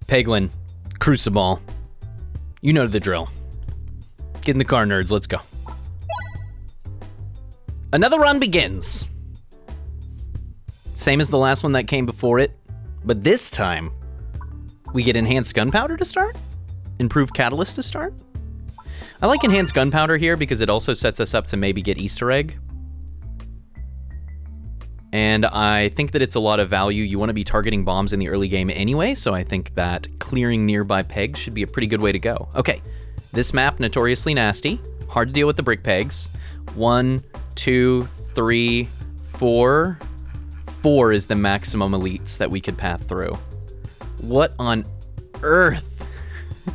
Peglin, Cruciball. You know the drill. Get in the car, nerds. Let's go. Another run begins. Same as the last one that came before it, but this time we get enhanced gunpowder to start? Improved catalyst to start? I like enhanced gunpowder here because it also sets us up to maybe get Easter egg. And I think that it's a lot of value. You want to be targeting bombs in the early game anyway, so I think that clearing nearby pegs should be a pretty good way to go. Okay, this map, notoriously nasty. Hard to deal with the brick pegs. 1, 2, 3, 4. 4 is the maximum elites that we could path through. What on earth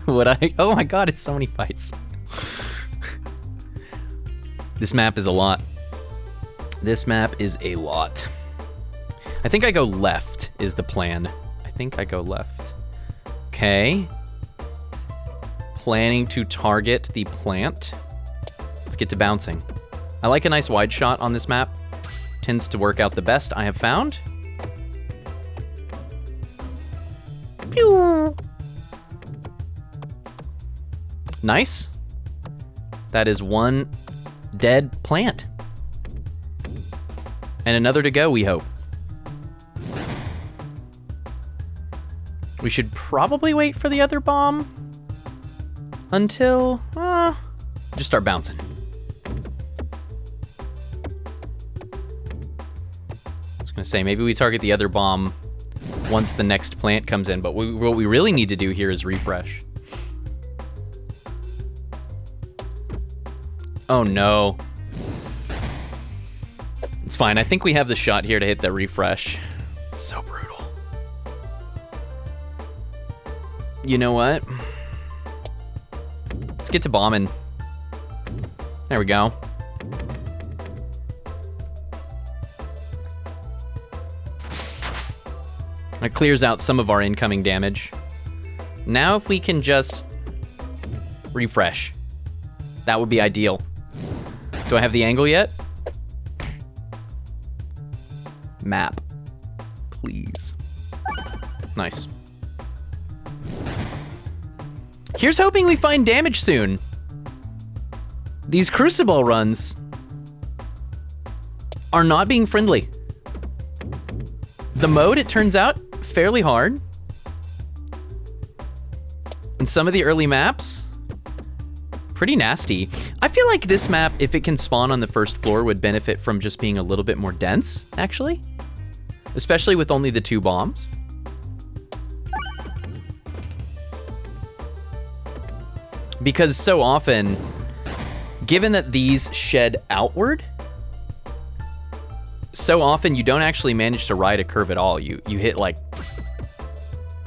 would I... Oh my god, it's so many fights. This map is a lot. This map is a lot. I think I go left is the plan. I think I go left. Okay. Planning to target the plant. Let's get to bouncing. I like a nice wide shot on this map. Tends to work out the best I have found. Pew! Nice. That is one dead plant. And another to go, we hope. We should probably wait for the other bomb until, just start bouncing. I was gonna say, maybe we target the other bomb once the next plant comes in, but what we really need to do here is refresh. Oh no. It's fine. I think we have the shot here to hit the refresh. It's so brutal. You know what? Let's get to bombing. There we go. That clears out some of our incoming damage. Now if we can just refresh, that would be ideal. Do I have the angle yet? Map, please. Nice. Here's hoping we find damage soon. These Cruciball runs are not being friendly. The mode, it turns out, fairly hard. And some of the early maps, pretty nasty. I feel like this map, if it can spawn on the first floor, would benefit from just being a little bit more dense, actually. Especially with only the 2 bombs. Because so often, given that these shed outward, so often you don't actually manage to ride a curve at all. You hit like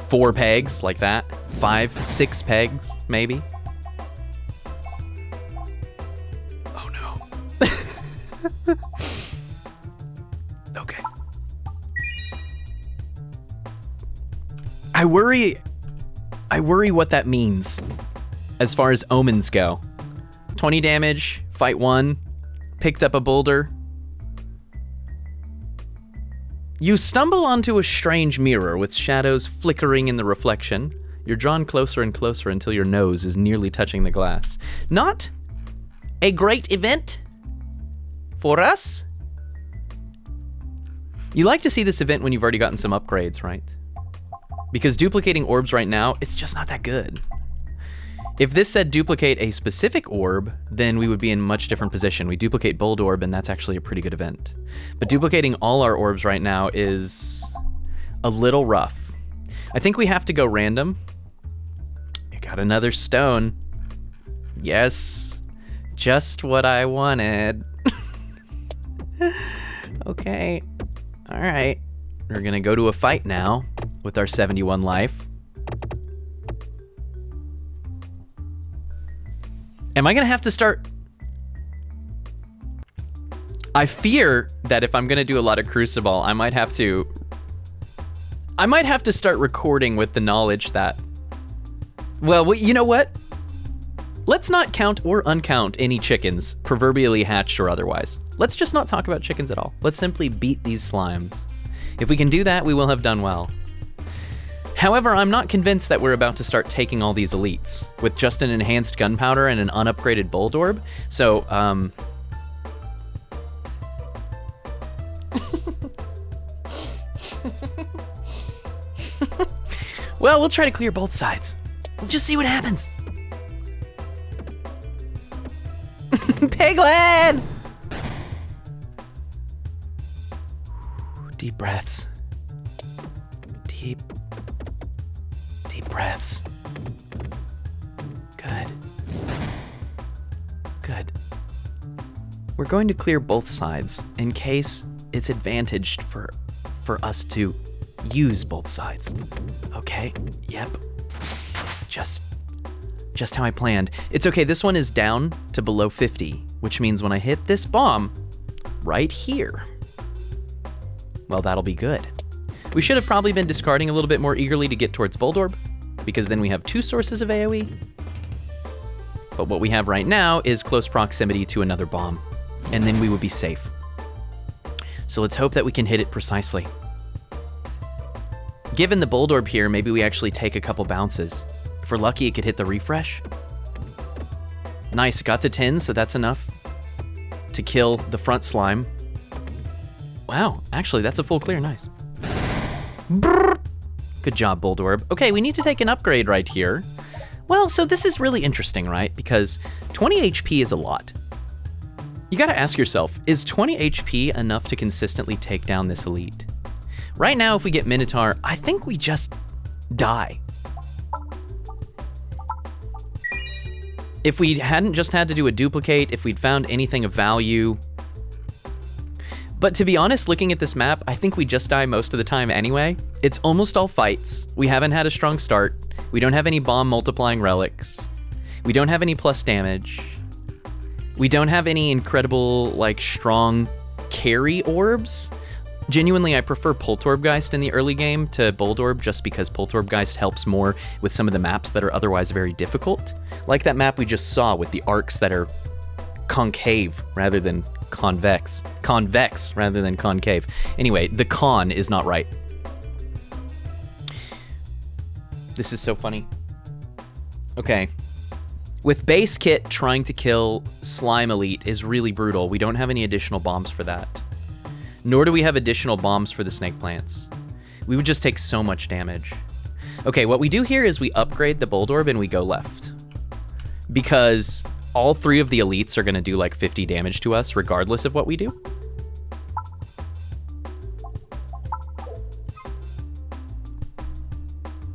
4 pegs like that, 5, 6 pegs, maybe. Oh no. Okay. I worry what that means as far as omens go. 20 damage, fight 1, picked up a boulder. You stumble onto a strange mirror with shadows flickering in the reflection. You're drawn closer and closer until your nose is nearly touching the glass. Not a great event for us. You like to see this event when you've already gotten some upgrades, right? Because duplicating orbs right now, it's just not that good. If this said duplicate a specific orb, then we would be in a much different position. We duplicate Bold Orb, and that's actually a pretty good event. But duplicating all our orbs right now is a little rough. I think we have to go random. I got another stone. Yes, just what I wanted. Okay, all right. We're gonna go to a fight now with our 71 life. Am I gonna have to start? I fear that if I'm gonna do a lot of Cruciball, I might have to start recording with the knowledge that, well, you know what? Let's not count or uncount any chickens, proverbially hatched or otherwise. Let's just not talk about chickens at all. Let's simply beat these slimes. If we can do that, we will have done well. However, I'm not convinced that we're about to start taking all these elites with just an enhanced gunpowder and an unupgraded bolt orb. So, well, we'll try to clear both sides. We'll just see what happens. Peglin! Deep breaths. Deep breaths. Good. Good. We're going to clear both sides in case it's advantaged for us to use both sides. Okay? Yep. Just how I planned. It's okay, this one is down to below 50, which means when I hit this bomb right here, well, that'll be good. We should have probably been discarding a little bit more eagerly to get towards Bolt Orb, because then we have 2 sources of AoE. But what we have right now is close proximity to another bomb, and then we would be safe. So let's hope that we can hit it precisely. Given the Bolt Orb here, maybe we actually take a couple bounces. If we're lucky, it could hit the refresh. Nice, got to 10, so that's enough to kill the front slime. Wow, actually, that's a full clear, nice. Brrr. Good job, Bolt Orb. Okay, we need to take an upgrade right here. Well, so this is really interesting, right? Because 20 HP is a lot. You gotta ask yourself, is 20 HP enough to consistently take down this elite? Right now, if we get Minotaur, I think we just die. If we hadn't just had to do a duplicate, if we'd found anything of value. But to be honest, looking at this map, I think we just die most of the time anyway. It's almost all fights. We haven't had a strong start. We don't have any bomb multiplying relics. We don't have any plus damage. We don't have any incredible, like, strong carry orbs. Genuinely, I prefer Poltergeist in the early game to Bolt Orb just because Poltergeist helps more with some of the maps that are otherwise very difficult. Like that map we just saw with the arcs that are concave rather than convex. Convex rather than concave. Anyway, the con is not right. This is so funny. Okay. With base kit, trying to kill Slime Elite is really brutal. We don't have any additional bombs for that. Nor do we have additional bombs for the snake plants. We would just take so much damage. Okay, what we do here is we upgrade the Bolt Orb and we go left. Because all 3 of the elites are gonna do like 50 damage to us regardless of what we do.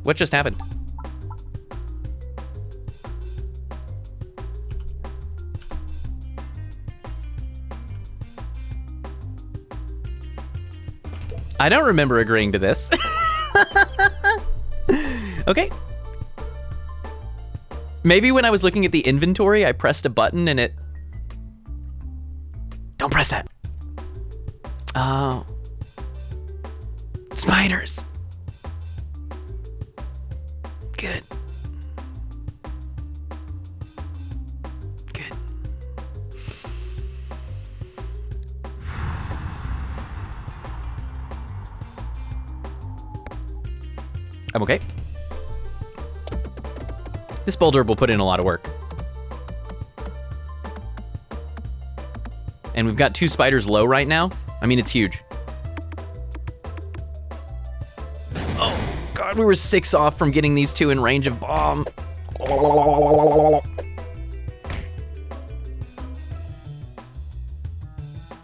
What just happened? I don't remember agreeing to this. Okay. Maybe when I was looking at the inventory, I pressed a button and it... Don't press that. Oh. Spiders. Good. Good. I'm okay. This boulder will put in a lot of work. And we've got 2 spiders low right now. I mean, it's huge. Oh, God, we were 6 off from getting these 2 in range of bomb.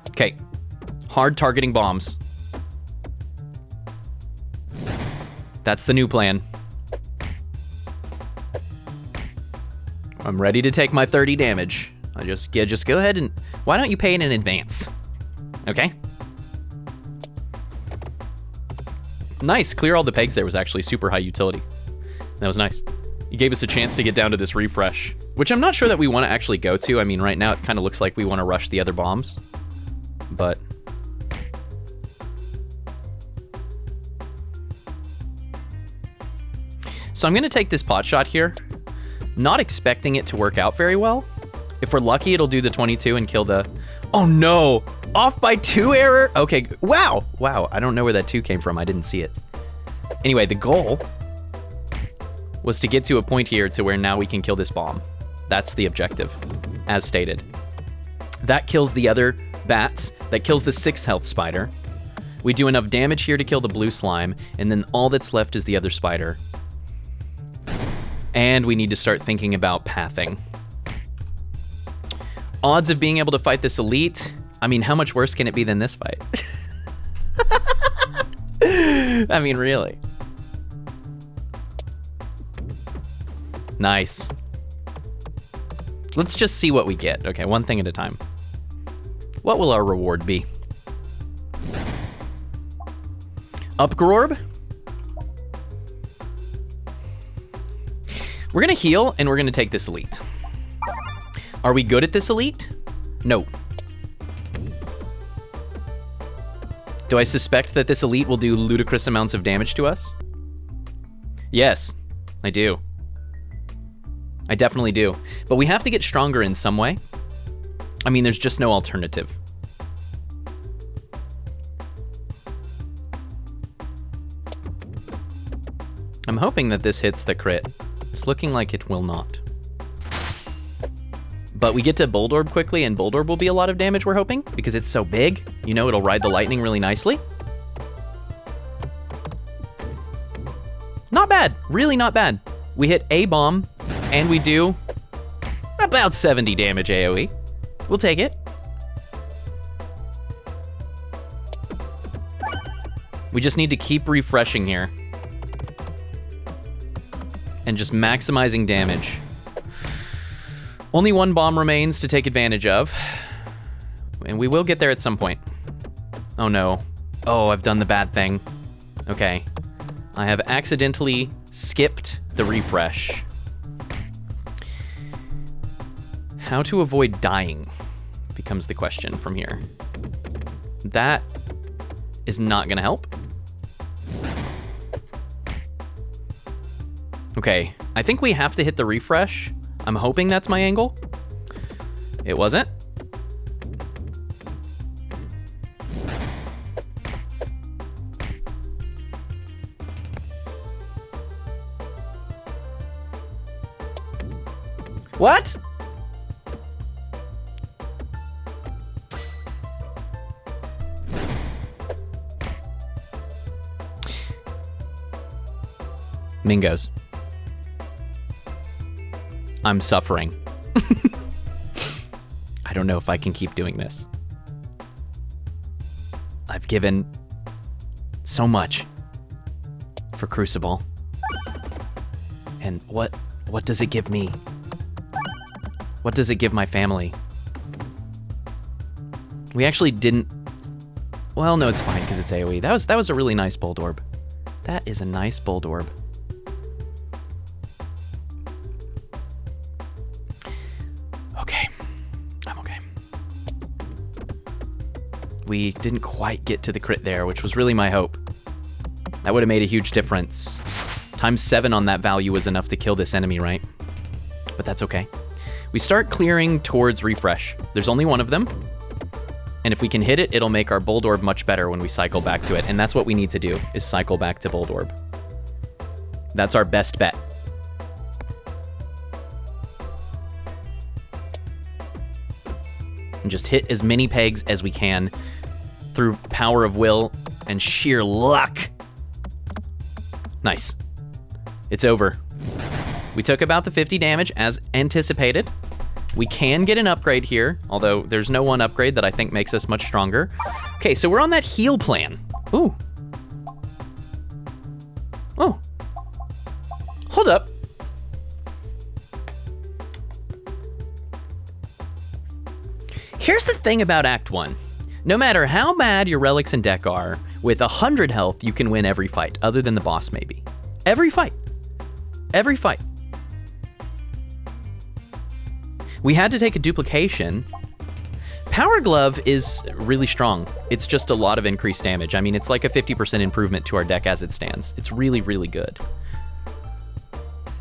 Okay, hard targeting bombs. That's the new plan. I'm ready to take my 30 damage. Just go ahead and... Why don't you pay it in advance? Okay. Nice, clear all the pegs there was actually super high utility. That was nice. He gave us a chance to get down to this refresh, which I'm not sure that we want to actually go to. I mean, right now it kind of looks like we want to rush the other bombs, but... So I'm going to take this pot shot here, not expecting it to work out very well. If we're lucky, it'll do the 22 and kill the... Oh no! Off by 2 error? Okay, wow! Wow, I don't know where that 2 came from. I didn't see it. Anyway, the goal was to get to a point here to where now we can kill this bomb. That's the objective, as stated. That kills the other bats. That kills the 6th health spider. We do enough damage here to kill the blue slime, and then all that's left is the other spider. And we need to start thinking about pathing. Odds of being able to fight this elite. I mean, how much worse can it be than this fight? I mean, really. Nice. Let's just see what we get. Okay, one thing at a time. What will our reward be? Upgrorb? We're gonna heal, and we're gonna take this elite. Are we good at this elite? No. Do I suspect that this elite will do ludicrous amounts of damage to us? Yes, I do. I definitely do. But we have to get stronger in some way. I mean, there's just no alternative. I'm hoping that this hits the crit. It's looking like it will not. But we get to Bold Orb quickly, and Bold Orb will be a lot of damage, we're hoping, because it's so big. You know, it'll ride the lightning really nicely. Not bad. Really not bad. We hit a bomb, and we do about 70 damage AoE. We'll take it. We just need to keep refreshing here. And just maximizing damage. Only one bomb remains to take advantage of. And we will get there at some point. Oh no. Oh, I've done the bad thing. Okay. I have accidentally skipped the refresh. How to avoid dying becomes the question from here. That is not gonna help. Okay, I think we have to hit the refresh. I'm hoping that's my angle. It wasn't. What? Mingos. I'm suffering. I don't know if I can keep doing this. I've given so much for Cruciball. And what does it give me? What does it give my family? We actually didn't... Well, no, it's fine because it's AoE. That was a really nice Bold Orb. That is a nice Bold Orb. Okay. I'm okay. We didn't quite get to the crit there, which was really my hope. That would have made a huge difference. Times 7 on that value was enough to kill this enemy, right? But that's okay. We start clearing towards refresh. There's only one of them. And if we can hit it, it'll make our Bold Orb much better when we cycle back to it. And that's what we need to do, is cycle back to Bold Orb. That's our best bet. And just hit as many pegs as we can through power of will and sheer luck. Nice. It's over. We took about the 50 damage as anticipated. We can get an upgrade here, although there's no one upgrade that I think makes us much stronger. Okay, so we're on that heal plan. Ooh. Oh. Hold up. Here's the thing about Act 1. No matter how bad your relics and deck are, with 100 health, you can win every fight, other than the boss maybe. Every fight. Every fight. We had to take a duplication. Power Glove is really strong. It's just a lot of increased damage. I mean, it's like a 50% improvement to our deck as it stands. It's really, really good.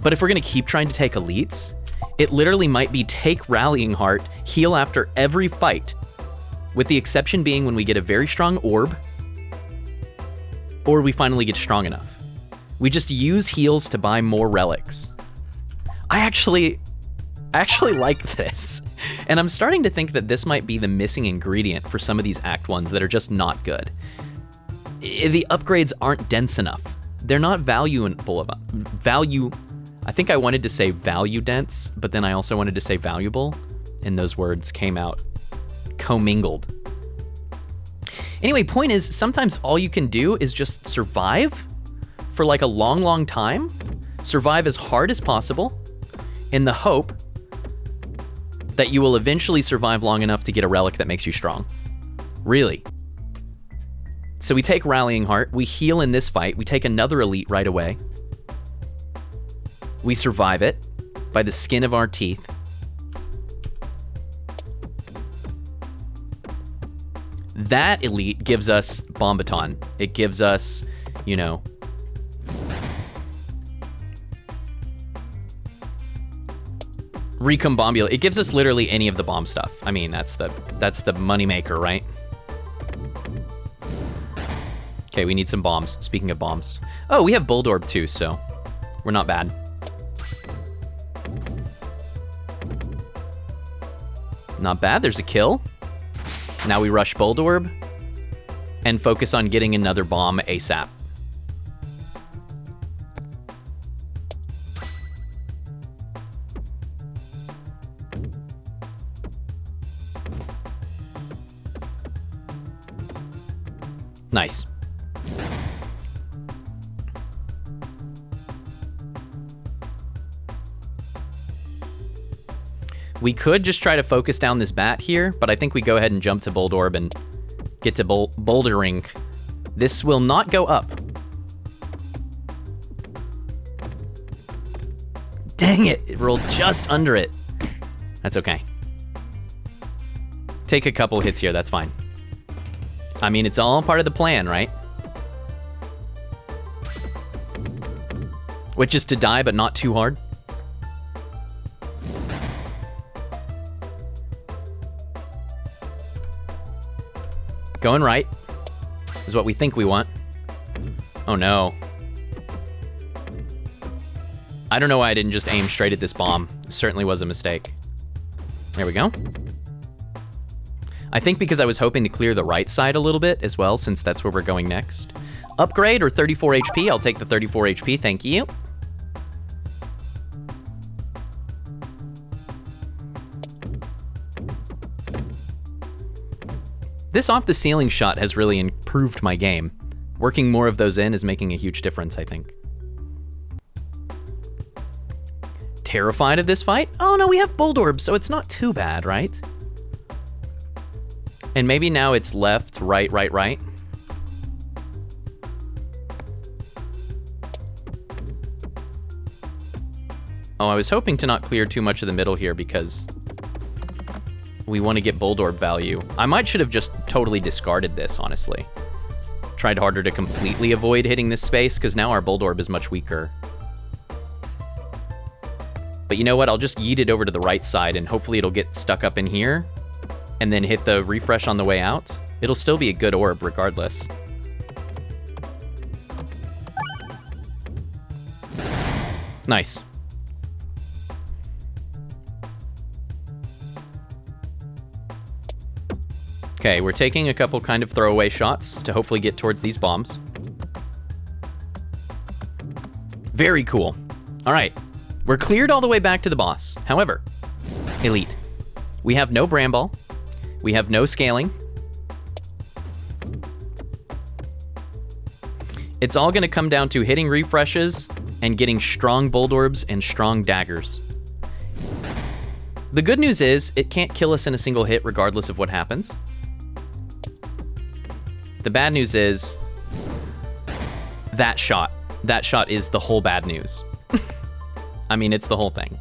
But if we're gonna keep trying to take elites, it literally might be take Rallying Heart, heal after every fight, with the exception being when we get a very strong orb, or we finally get strong enough. We just use heals to buy more relics. I actually like this. And I'm starting to think that this might be the missing ingredient for some of these Act 1s that are just not good. The upgrades aren't dense enough. They're not valuable. I think I wanted to say value dense, but then I also wanted to say valuable, and those words came out commingled. Anyway, point is, sometimes all you can do is just survive for like a long, long time, survive as hard as possible, in the hope that you will eventually survive long enough to get a relic that makes you strong. Really. So we take Rallying Heart, we heal in this fight, we take another elite right away. We survive it by the skin of our teeth. That elite gives us Bomb Baton. It gives us, you know, Recombobula. It gives us literally any of the bomb stuff. I mean, that's the moneymaker, right? Okay, we need some bombs. Speaking of bombs. Oh, we have Bulldorb too, so we're not bad. Not bad, there's a kill. Now we rush Bulldorb and focus on getting another bomb ASAP. Nice. We could just try to focus down this bat here, but I think we go ahead and jump to Bulldorb and get to bouldering. This will not go up. Dang it, it rolled just under it. That's okay. Take a couple hits here, that's fine. I mean, it's all part of the plan, right? Which is to die, but not too hard. Going right is what we think we want. Oh no. I don't know why I didn't just aim straight at this bomb. It certainly was a mistake. There we go. I think because I was hoping to clear the right side a little bit as well, since that's where we're going next. Upgrade or 34 HP? I'll take the 34 HP, thank you. This off-the-ceiling shot has really improved my game. Working more of those in is making a huge difference, I think. Terrified of this fight? Oh no, we have Bulldorb, so it's not too bad, right? And maybe now it's left, right, right, right. Oh, I was hoping to not clear too much of the middle here because we want to get Bulldorb value. I might should have just totally discarded this, honestly. Tried harder to completely avoid hitting this space, because now our Bulldorb is much weaker. But you know what? I'll just yeet it over to the right side, and hopefully it'll get stuck up in here, and then hit the refresh on the way out. It'll still be a good orb, regardless. Nice. Okay, we're taking a couple kind of throwaway shots to hopefully get towards these bombs. Very cool. All right, we're cleared all the way back to the boss. However, elite. We have no Bramball. We have no scaling. It's all gonna come down to hitting refreshes and getting strong Bulldarbs and strong daggers. The good news is it can't kill us in a single hit regardless of what happens. The bad news is that shot. That shot is the whole bad news. I mean, it's the whole thing.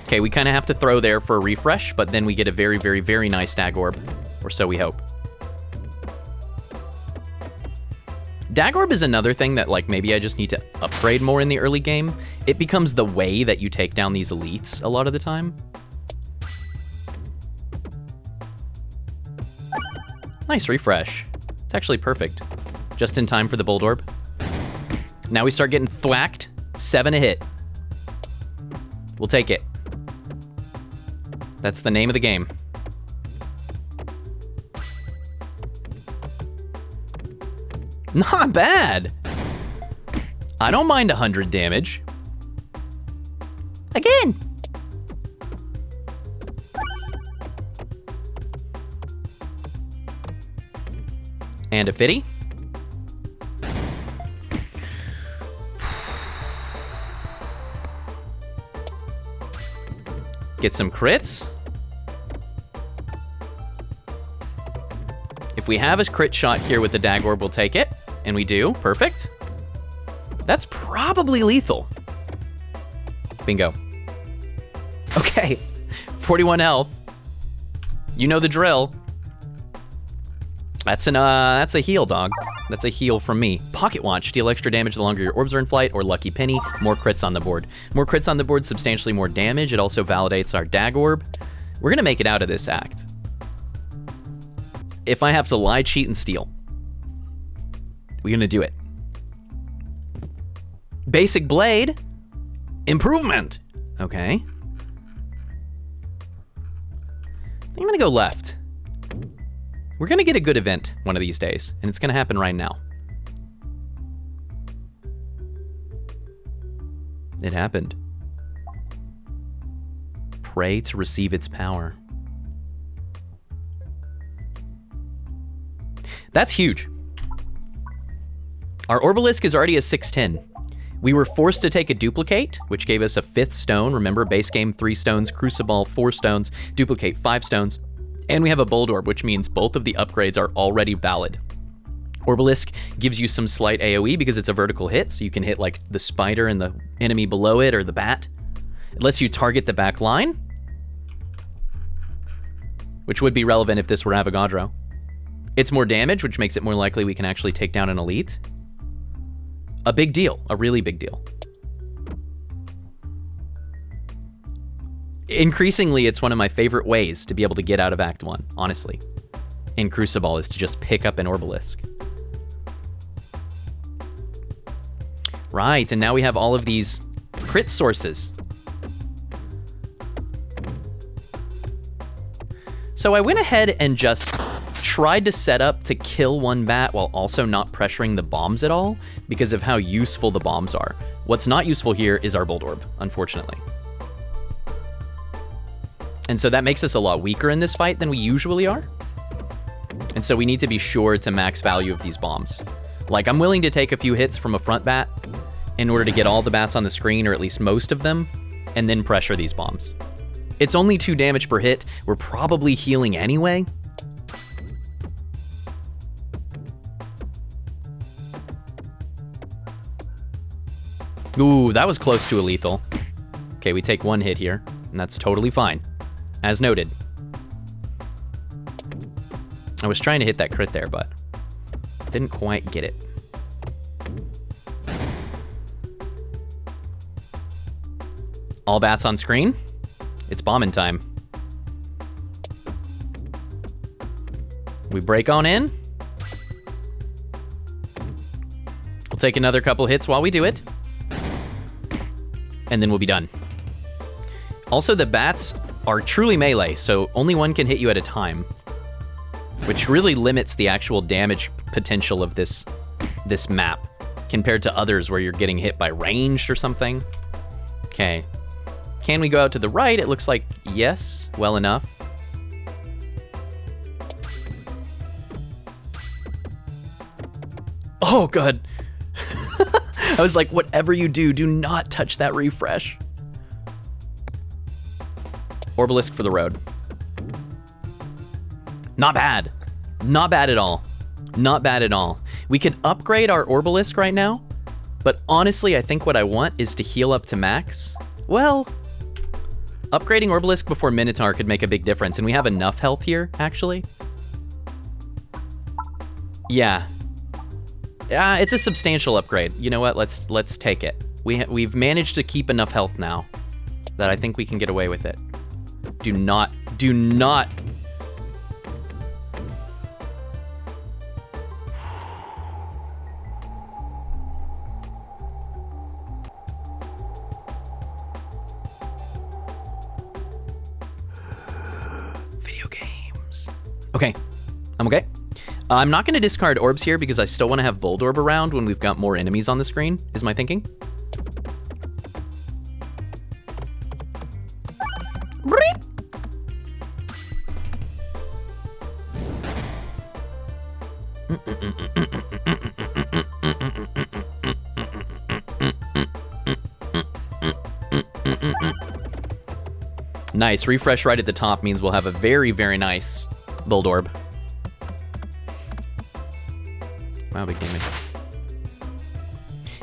Okay, we kind of have to throw there for a refresh, but then we get a very, very, very nice Dag Orb, or so we hope. Dag Orb is another thing that, like, maybe I just need to upgrade more in the early game. It becomes the way that you take down these elites a lot of the time. Nice refresh. It's actually perfect. Just in time for the Bulldorb. Now we start getting thwacked. 7 a hit. We'll take it. That's the name of the game. Not bad. I don't mind 100 damage. Again. And a 50. Get some crits. If we have a crit shot here with the Dag Orb, we'll take it. And we do. Perfect. That's probably lethal. Bingo. Okay. 41 health. You know the drill. That's a heal, dog. That's a heal from me. Pocket Watch. Deal extra damage the longer your orbs are in flight, or Lucky Penny. More crits on the board. More crits on the board, substantially more damage. It also validates our Dag Orb. We're gonna make it out of this act. If I have to lie, cheat, and steal, we're gonna do it. Basic Blade. Improvement. Okay. I'm gonna go left. We're gonna get a good event one of these days, and it's gonna happen right now. It happened. Pray to receive its power. That's huge. Our Orbalisk is already a 610. We were forced to take a duplicate, which gave us a 5th stone. Remember, base game 3 stones, Cruciball 4 stones, duplicate 5 stones. And we have a Bold Orb, which means both of the upgrades are already valid. Orbalisk gives you some slight AoE because it's a vertical hit, so you can hit like the spider and the enemy below it or the bat. It lets you target the back line, which would be relevant if this were Avogadro. It's more damage, which makes it more likely we can actually take down an elite. A big deal, a really big deal. Increasingly, it's one of my favorite ways to be able to get out of Act 1, honestly, in Cruciball, is to just pick up an Orbalisk. Right, and now we have all of these crit sources. So I went ahead and just tried to set up to kill one bat while also not pressuring the bombs at all because of how useful the bombs are. What's not useful here is our Bold Orb, unfortunately. And so that makes us a lot weaker in this fight than we usually are. And so we need to be sure to max value of these bombs. Like, I'm willing to take a few hits from a front bat in order to get all the bats on the screen, or at least most of them, and then pressure these bombs. It's only 2 damage per hit. We're probably healing anyway. Ooh, that was close to a lethal. Okay, we take 1 hit here, and that's totally fine. As noted. I was trying to hit that crit there, but didn't quite get it. All bats on screen. It's bombing time. We break on in. We'll take another couple hits while we do it. And then we'll be done. Also, the bats are truly melee, so only one can hit you at a time, which really limits the actual damage potential of this map compared to others where you're getting hit by ranged or something. Okay. Can we go out to the right? It looks like yes, well enough. Oh, God. I was like, whatever you do, do not touch that refresh. Orbalisk for the road. Not bad. Not bad at all. Not bad at all. We could upgrade our Orbalisk right now, but honestly, I think what I want is to heal up to max. Well, upgrading Orbalisk before Minotaur could make a big difference, and we have enough health here, actually. Yeah. It's a substantial upgrade. You know what? Let's take it. We've managed to keep enough health now that I think we can get away with it. Do not. video games. Okay, I'm okay. I'm not going to discard orbs here because I still want to have Bold Orb around when we've got more enemies on the screen, is my thinking. Nice. Refresh right at the top means we'll have a very, very nice Bold Orb. Wow, big damage.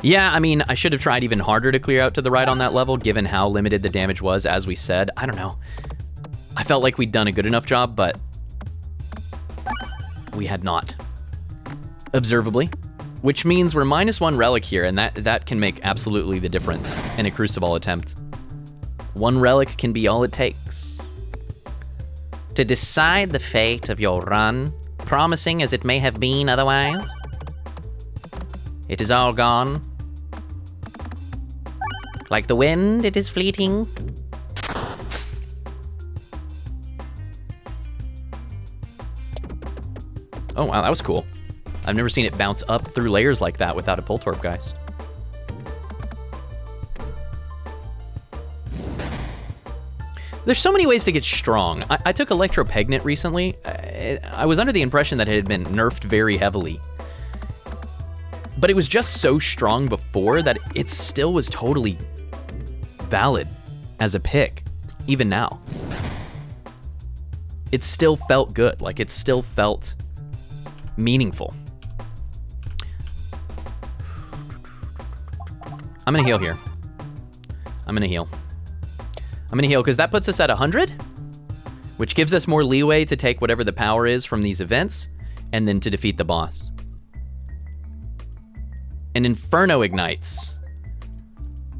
Yeah, I mean, I should have tried even harder to clear out to the right on that level, given how limited the damage was, as we said. I don't know. I felt like we'd done a good enough job, but we had not. Observably. Which means we're -1 relic here, and that can make absolutely the difference in a Cruciball attempt. 1 relic can be all it takes to decide the fate of your run, promising as it may have been otherwise. It is all gone. Like the wind, it is fleeting. Oh wow, that was cool. I've never seen it bounce up through layers like that without a Bolt Orb, guys. There's so many ways to get strong. I took Electro Peglin recently. I was under the impression that it had been nerfed very heavily. But it was just so strong before that it still was totally valid as a pick, even now. It still felt good. Like, it still felt meaningful. I'm gonna heal here. I'm gonna heal because that puts us at 100, which gives us more leeway to take whatever the power is from these events and then to defeat the boss. And Inferno ignites.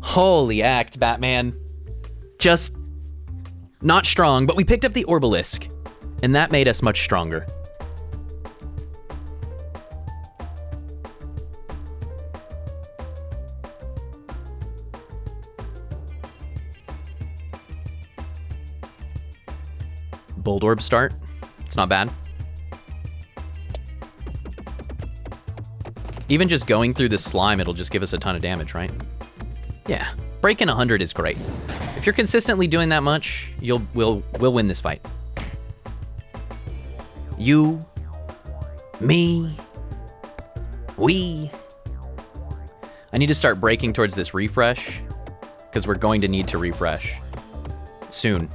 Holy act, Batman. Just not strong, but we picked up the Orbalisk, and that made us much stronger. Bold Orb start. It's not bad. Even just going through this slime, it'll just give us a ton of damage, right? Yeah. Breaking 100 is great. If you're consistently doing that much, we'll win this fight. You, me, we. I need to start breaking towards this refresh, because we're going to need to refresh soon.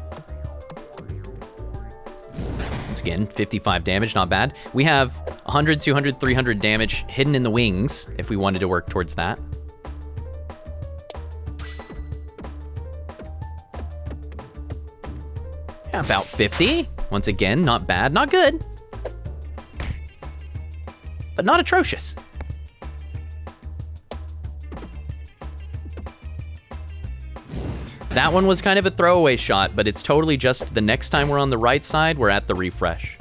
Once again, 55 damage, not bad. We have 100, 200, 300 damage hidden in the wings if we wanted to work towards that. Yeah, about 50. Once again, not bad, not good, but not atrocious. That one was kind of a throwaway shot, but it's totally just the next time we're on the right side, we're at the refresh.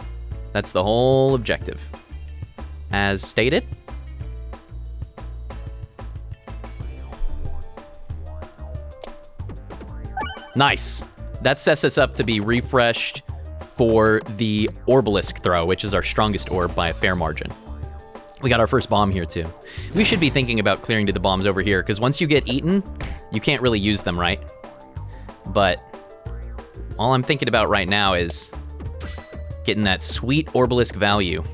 That's the whole objective. As stated. Nice. That sets us up to be refreshed for the Orbalisk throw, which is our strongest orb by a fair margin. We got our first bomb here too. We should be thinking about clearing to the bombs over here, because once you get eaten, you can't really use them, right? But all I'm thinking about right now is getting that sweet Orbalisk value.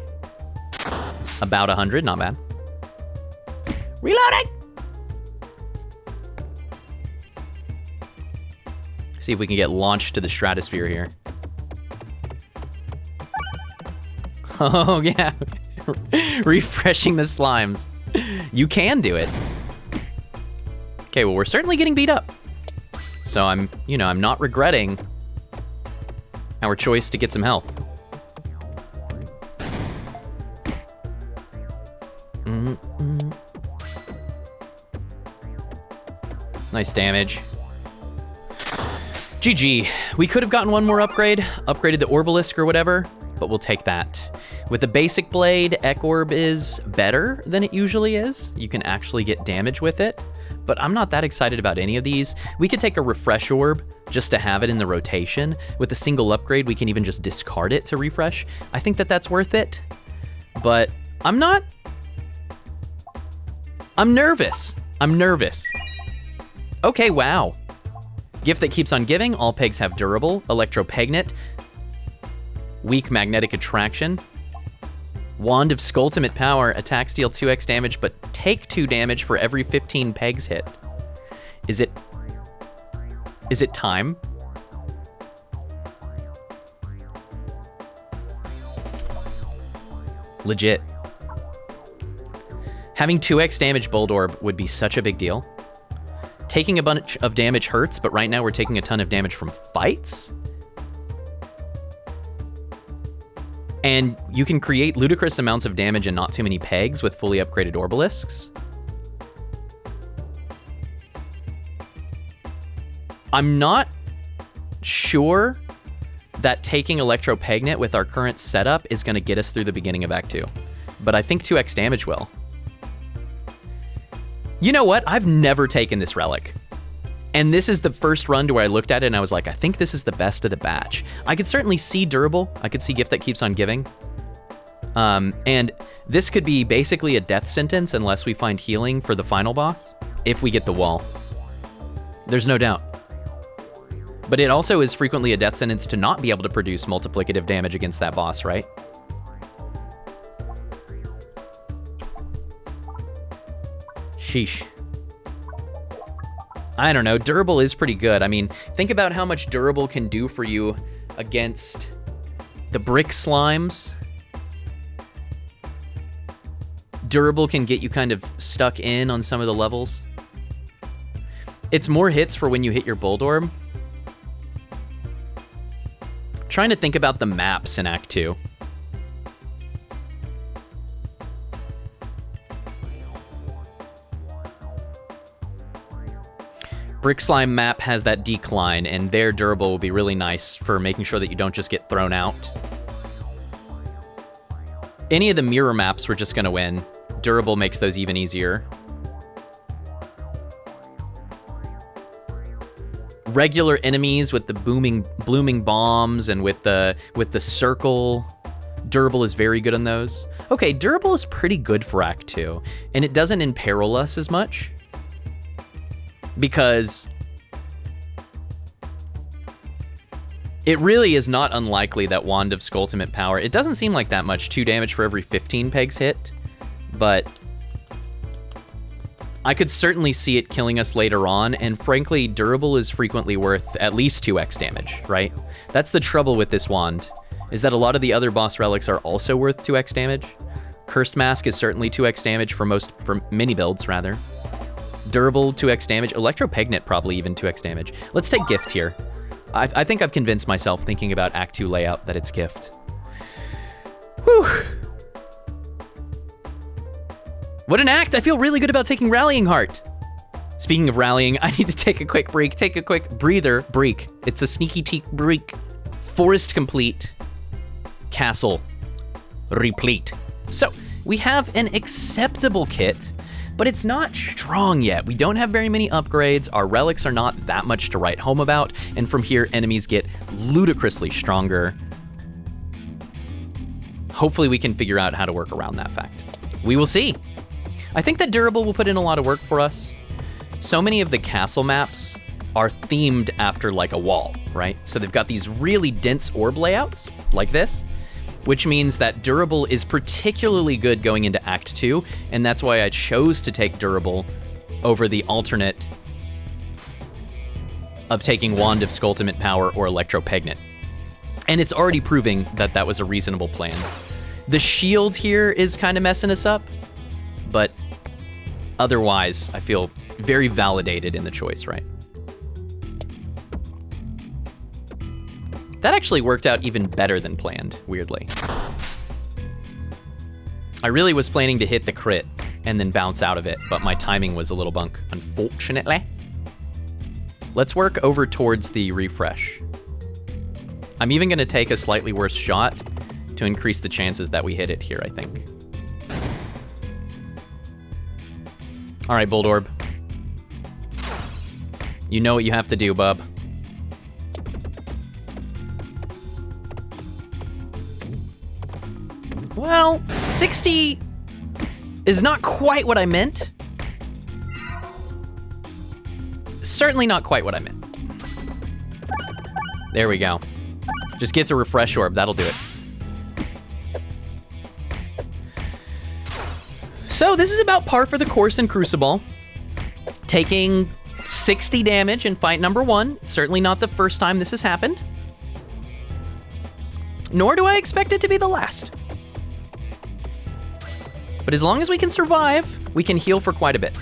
About 100, not bad. Reloading! See if we can get launched to the stratosphere here. Oh, yeah. Refreshing the slimes. You can do it. Okay, well, we're certainly getting beat up. So I'm not regretting our choice to get some health. Nice damage. GG. We could have gotten one more upgrade, upgraded the Orbalisk or whatever, but we'll take that. With the basic blade, Ek Orb is better than it usually is. You can actually get damage with it, but I'm not that excited about any of these. We could take a refresh orb just to have it in the rotation. With a single upgrade, we can even just discard it to refresh. I think that that's worth it, but I'm not. I'm nervous. I'm nervous. Okay, wow. Gift that keeps on giving. All pegs have durable. Electropegnet. Weak magnetic attraction. Wand of Skulltimate power. Attacks deal 2x damage, but take 2 damage for every 15 pegs hit. Is it time? Legit. Having 2x damage Bold Orb would be such a big deal. Taking a bunch of damage hurts, but right now we're taking a ton of damage from fights. And you can create ludicrous amounts of damage and not too many pegs with fully upgraded Orbalisks. I'm not sure that taking Electropegnet with our current setup is going to get us through the beginning of Act 2. But I think 2x damage will. You know what? I've never taken this relic. And this is the first run to where I looked at it and I was like, I think this is the best of the batch. I could certainly see durable. I could see gift that keeps on giving. And this could be basically a death sentence unless we find healing for the final boss, if we get the wall. There's no doubt. But it also is frequently a death sentence to not be able to produce multiplicative damage against that boss, right? Sheesh. I don't know. Durable is pretty good. I mean, think about how much durable can do for you against the brick slimes. Durable can get you kind of stuck in on some of the levels. It's more hits for when you hit your Bold Orb. Trying to think about the maps in Act 2. Brick Slime map has that decline, and their durable will be really nice for making sure that you don't just get thrown out. Any of the mirror maps we're just going to win. Durable makes those even easier. Regular enemies with the blooming bombs and with the circle. Durable is very good on those. Okay, durable is pretty good for Act 2, and it doesn't imperil us as much. Because it really is not unlikely that Wand of Skulltimate power, it doesn't seem like that much, 2 damage for every 15 pegs hit, but I could certainly see it killing us later on, and frankly, durable is frequently worth at least 2x damage, right? That's the trouble with this wand, is that a lot of the other boss relics are also worth 2x damage. Cursed Mask is certainly 2x damage for many builds, rather. Durable, 2x damage. Electropegnet, probably even 2x damage. Let's take Gift here. I think I've convinced myself, thinking about Act 2 layout, that it's Gift. Whew. What an act! I feel really good about taking Rallying Heart. Speaking of rallying, I need to take a quick break. Take a quick breather. Break. It's a sneaky teak break. Forest complete. Castle replete. So, we have an acceptable kit, but it's not strong yet. We don't have very many upgrades, our relics are not that much to write home about, and from here, enemies get ludicrously stronger. Hopefully we can figure out how to work around that fact. We will see. I think that durable will put in a lot of work for us. So many of the castle maps are themed after like a wall, right? So they've got these really dense orb layouts, like this, which means that durable is particularly good going into Act 2, and that's why I chose to take durable over the alternate of taking Wand of Skulltimate power or Electropegnet. And it's already proving that that was a reasonable plan. The shield here is kind of messing us up, but otherwise, I feel very validated in the choice, right? That actually worked out even better than planned, weirdly. I really was planning to hit the crit and then bounce out of it, but my timing was a little bunk, unfortunately. Let's work over towards the refresh. I'm even gonna take a slightly worse shot to increase the chances that we hit it here, I think. All right, Bold Orb. You know what you have to do, bub. Well, 60 is not quite what I meant. Certainly not quite what I meant. There we go. Just gets a refresh orb, that'll do it. So this is about par for the course in Cruciball. Taking 60 damage in fight number 1. Certainly not the first time this has happened. Nor do I expect it to be the last. But as long as we can survive, we can heal for quite a bit.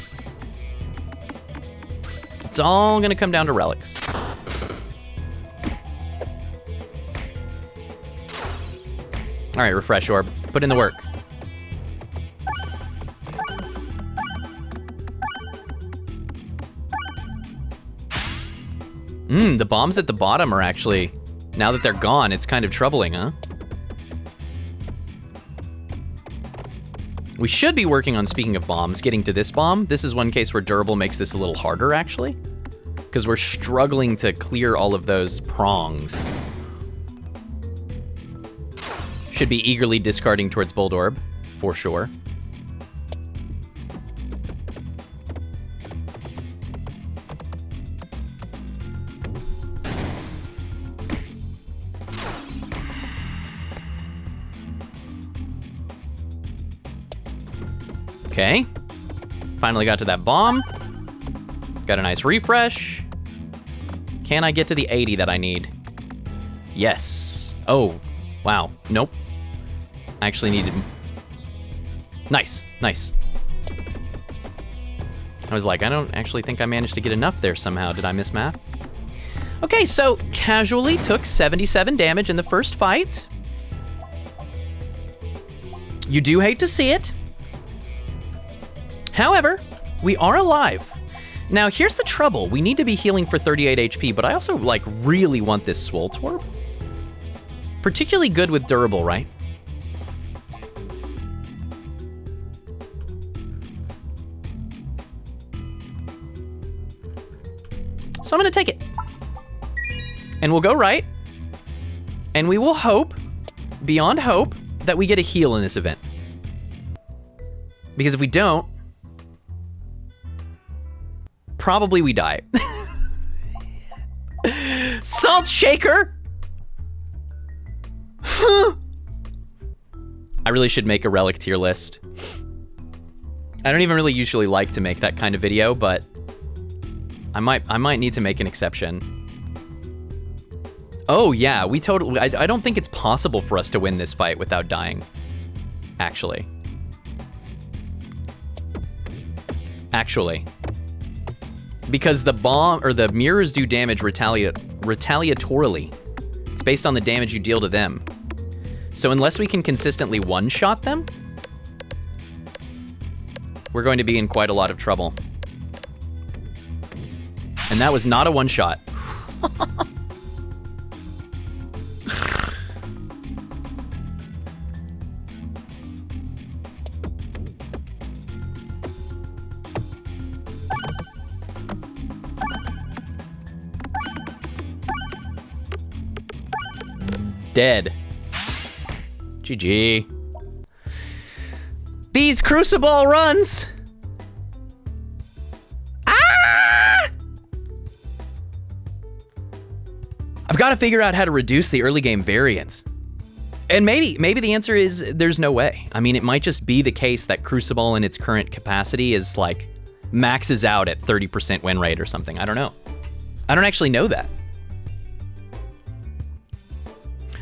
It's all gonna come down to relics. All right, refresh orb. Put in the work. The bombs at the bottom are actually, now that they're gone, it's kind of troubling, huh? We should be working on, speaking of bombs, getting to this bomb. This is one case where durable makes this a little harder, actually, because we're struggling to clear all of those prongs. Should be eagerly discarding towards Bold Orb, for sure. Okay. Finally got to that bomb. Got a nice refresh. Can I get to the 80 that I need? Yes. Oh, wow. Nope. I actually needed... Nice, nice. I was like, I don't actually think I managed to get enough there somehow. Did I miss math? Okay, so casually took 77 damage in the first fight. You do hate to see it. However, we are alive. Now, here's the trouble. We need to be healing for 38 HP, but I also, like, really want this Swole Orb. Particularly good with durable, right? So I'm gonna take it. And we'll go right. And we will hope, beyond hope, that we get a heal in this event. Because if we don't, probably we die. Salt shaker! I really should make a relic tier list. I don't even really usually like to make that kind of video, but I might need to make an exception. Oh yeah, we totally, I don't think it's possible for us to win this fight without dying, actually. Because the bomb, or the mirrors do damage retaliatorily. It's based on the damage you deal to them. So unless we can consistently one-shot them, we're going to be in quite a lot of trouble. And that was not a one-shot. Dead. GG. These Cruciball runs! Ah! I've got to figure out how to reduce the early game variance. And maybe the answer is there's no way. I mean, it might just be the case that Cruciball in its current capacity is like maxes out at 30% win rate or something. I don't know. I don't actually know that.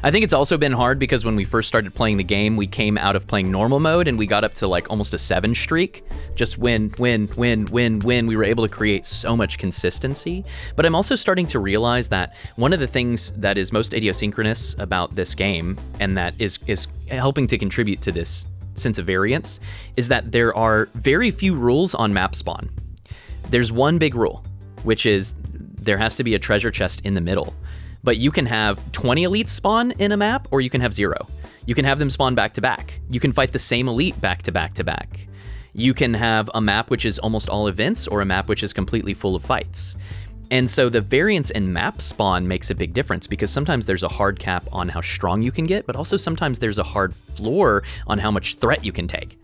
I think it's also been hard because when we first started playing the game, we came out of playing normal mode and we got up to like almost a 7 streak. Just win. We were able to create so much consistency. But I'm also starting to realize that one of the things that is most idiosyncronous about this game, and that is helping to contribute to this sense of variance, is that there are very few rules on map spawn. There's one big rule, which is there has to be a treasure chest in the middle. But you can have 20 elites spawn in a map, or you can have 0. You can have them spawn back to back. You can fight the same elite back to back to back. You can have a map which is almost all events, or a map which is completely full of fights. And so the variance in map spawn makes a big difference, because sometimes there's a hard cap on how strong you can get, but also sometimes there's a hard floor on how much threat you can take.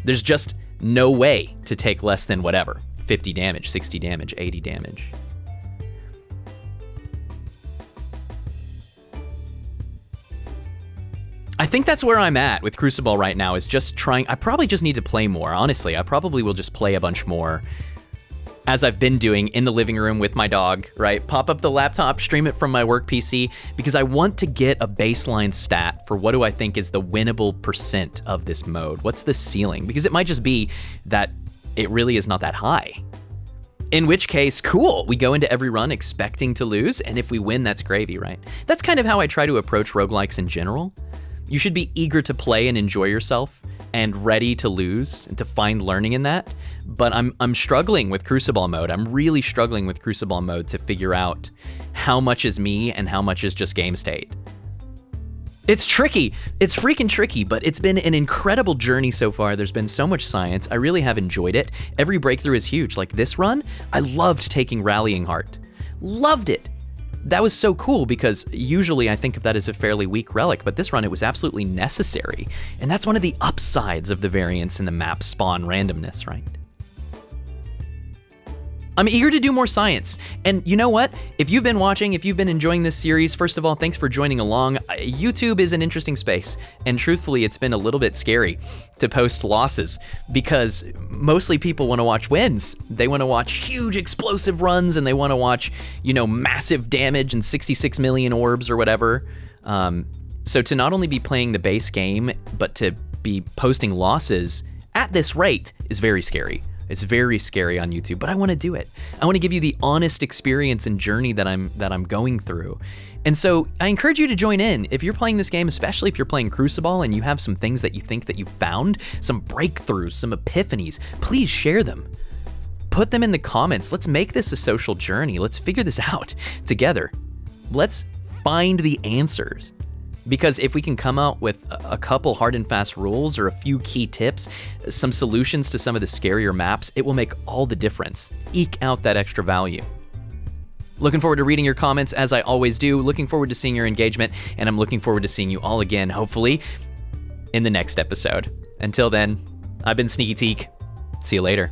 There's just no way to take less than whatever, 50 damage, 60 damage, 80 damage. I think that's where I'm at with Cruciball right now, is just trying. I probably just need to play more, honestly. I probably will just play a bunch more, as I've been doing in the living room with my dog, right? Pop up the laptop, stream it from my work PC, because I want to get a baseline stat for what do I think is the winnable percent of this mode. What's the ceiling? Because it might just be that it really is not that high. In which case, cool, we go into every run expecting to lose, and if we win, that's gravy, right? That's kind of how I try to approach roguelikes in general. You should be eager to play and enjoy yourself, and ready to lose and to find learning in that. But I'm struggling with Cruciball mode. I'm really struggling with Cruciball mode to figure out how much is me and how much is just game state. It's tricky. It's freaking tricky, but it's been an incredible journey so far. There's been so much science. I really have enjoyed it. Every breakthrough is huge. Like this run, I loved taking Rallying Heart. Loved it. That was so cool, because usually I think of that as a fairly weak relic, but this run it was absolutely necessary. And that's one of the upsides of the variance in the map spawn randomness, right? I'm eager to do more science. And you know what? If you've been watching, if you've been enjoying this series, first of all, thanks for joining along. YouTube is an interesting space, and truthfully, it's been a little bit scary to post losses, because mostly people want to watch wins. They want to watch huge explosive runs, and they want to watch, you know, massive damage and 66 million orbs or whatever. So to not only be playing the base game, but to be posting losses at this rate is very scary. It's very scary on YouTube, but I want to do it. I want to give you the honest experience and journey that I'm going through. And so I encourage you to join in. If you're playing this game, especially if you're playing Cruciball and you have some things that you think that you found, some breakthroughs, some epiphanies, please share them. Put them in the comments. Let's make this a social journey. Let's figure this out together. Let's find the answers. Because if we can come out with a couple hard and fast rules or a few key tips, some solutions to some of the scarier maps, it will make all the difference. Eke out that extra value. Looking forward to reading your comments, as I always do. Looking forward to seeing your engagement, and I'm looking forward to seeing you all again, hopefully, in the next episode. Until then, I've been Sneaky Teak. See you later.